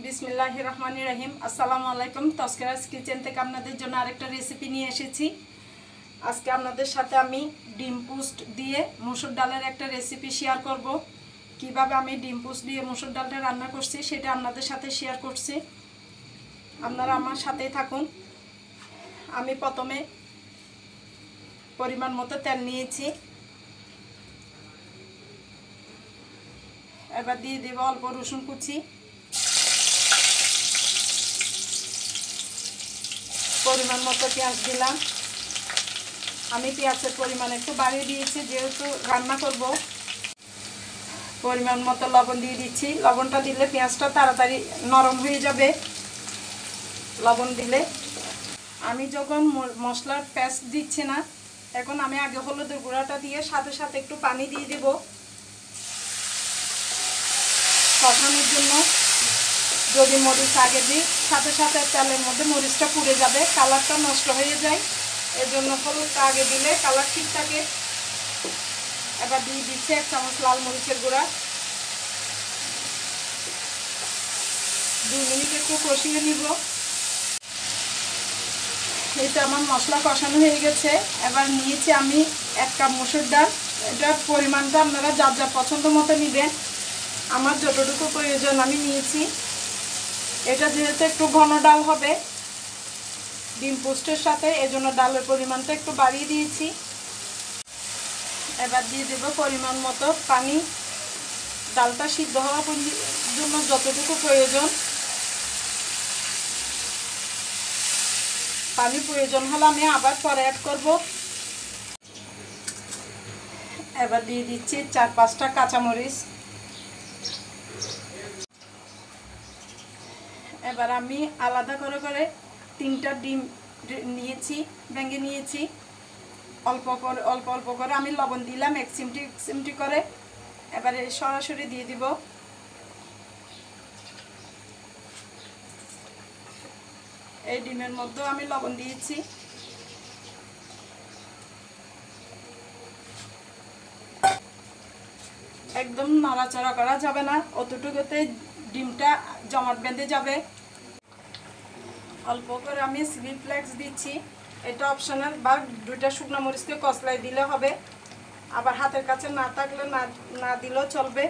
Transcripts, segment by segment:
বিসমিল্লাহির রহমানির রহিম। আসসালামু আলাইকুম। তস্করাস কিচেন থেকে আপনাদের জন্য আরেকটা রেসিপি নিয়ে এসেছি। আজকে আপনাদের সাথে আমি ডিম পোস্ট দিয়ে মসুর ডালের একটা রেসিপি শেয়ার করব। কিভাবে আমি ডিম পোস্ট দিয়ে মসুর ডালটা রান্না করছি সেটা আপনাদের সাথে শেয়ার করছি। আপনারা আমার সাথেই থাকুন। আমি প্রথমে পরিমাণ মতো তেল নিয়েছি, এবার দিয়ে দেব অল্প রসুন কুচি, পরিমাণ মতো পেঁয়াজ দিলাম। আমি পেঁয়াজের পরিমাণ একটু বাড়িয়ে দিয়েছি যেহেতু রান্না করব। পরিমাণ মতো লবণ দিয়ে দিচ্ছি। লবণটা দিলে পেঁয়াজটা তাড়াতাড়ি নরম হয়ে যাবে লবণ দিলে। আমি যখন মশলার পেস্ট দিচ্ছি না, এখন আমি আগে হলুদের গুঁড়াটা দিয়ে সাথে সাথে একটু পানি দিয়ে দেব কষানোর জন্য। যদি মরিচ আগে দিই সাথে সাথে তেলের মধ্যে মরিচটা পুড়ে যাবে, কালারটা নষ্ট হয়ে যায়। এর জন্য হলুদটা আগে দিলে কালার ঠিক থাকে। এবার দিয়ে দিচ্ছি 1 চামচ লাল মরিচের গুঁড়া। 2 মিনিট একটু কষিয়ে নিব। এটা আমার মশলা কষানো হয়ে গেছে। এবার নিয়েছি আমি 1 কাপ মসুর ডাল। এটার পরিমাণটা আপনারা যার যার পছন্দ মতো নেবেন। আমার যতটুকু প্রয়োজন আমি নিয়েছি। এটা যেহেতু একটু ঘন ডাল হবে ডিম পোস্টের সাথে, এজন্য ডালের পরিমাণটা একটু বাড়িয়ে দিয়েছি। এবার দিয়ে দেব পরিমাণ মতো পানি। ডালটা সিদ্ধ হওয়ার জন্য যতটুকু প্রয়োজন, পানি প্রয়োজন হলে আমি আবার পরে অ্যাড করব। এবার দিয়ে দিচ্ছি 4-5টা কাঁচামরিচ। এবার আমি আলাদা করে করে 3টা ডিম নিয়েছি, ভেঙে নিয়েছি। অল্প অল্প করে আমি লবণ দিলাম 1 চিমটি করে। এবারে সরাসরি দিয়ে দিব। এই ডিমের মধ্যেও আমি লবণ দিয়েছি। একদম নাড়াচাড়া করা যাবে না, অতটুকুতে ডিমটা জমাট বেঁধে যাবে। অল্প করে আমি চিলি ফ্লেক্স দিচ্ছি। এটা অপশনাল, বা 2টা শুকনো মরিচকে কচলাই দিলে হবে। আবার হাতের কাছে না থাকলে না দিলেও চলবে।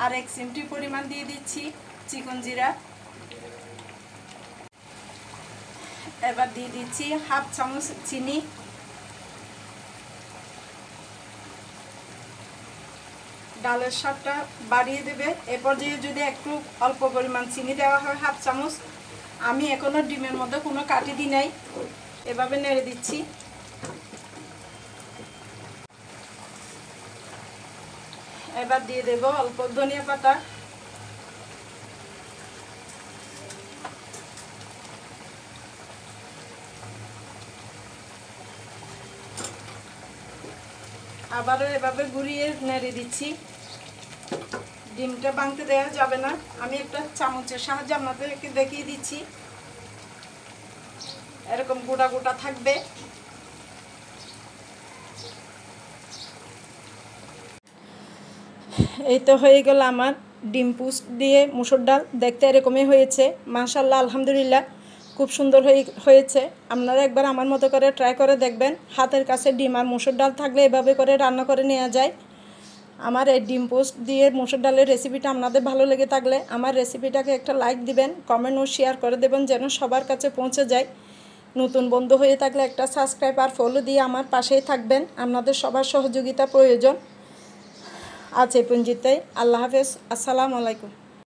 আর 1 চিমটি পরিমাণ দিয়ে দিচ্ছি চিকন জিরা। এবার দিয়ে দিচ্ছি 1/2 চামচ চিনি। ডালের স্বাদটা বাড়িয়ে দেবে। এ পর্যায়ে যদি একটু অল্প পরিমাণ চিনি দেওয়া হয় 1/2 চামচ। আমি এখনও ডিমের মধ্যে কোনো কাঠি দিই নাই, এভাবে নেড়ে দিচ্ছি। এবার দিয়ে দেব অল্প ধনিয়া পাতা। আবারও এভাবে ঘুরিয়ে নেড়ে দিচ্ছি। ডিমটা ভাঙতে দেওয়া যাবে না। আমি একটা চামচের সাহায্যে আপনাদেরকে দেখিয়ে দিচ্ছি। এরকম গোটা গোটা থাকবে। এই তো হয়ে গেল আমার ডিম পোস্ট দিয়ে মসুর ডাল। দেখতে এরকমই হয়েছে। মাশাআল্লাহ, আলহামদুলিল্লাহ, খুব সুন্দর হয়েছে। আপনারা একবার আমার মতো করে ট্রাই করে দেখবেন। হাতের কাছে ডিম আর মসুর ডাল থাকলে এভাবে করে রান্না করে নেওয়া যায়। আমার এই ডিম পোস্ট দিয়ে মসুর ডালের রেসিপিটা আপনাদের ভালো লেগে থাকলে আমার রেসিপিটাকে একটা লাইক দিবেন, কমেন্ট ও শেয়ার করে দেবেন যেন সবার কাছে পৌঁছে যায়। নতুন বন্ধু হয়ে থাকলে একটা সাবস্ক্রাইব আর ফলো দিয়ে আমার পাশেই থাকবেন। আপনাদের সবার সহযোগিতা প্রয়োজন। আজ এই পর্যন্তই। আল্লাহ হাফেজ। আসসালামু আলাইকুম।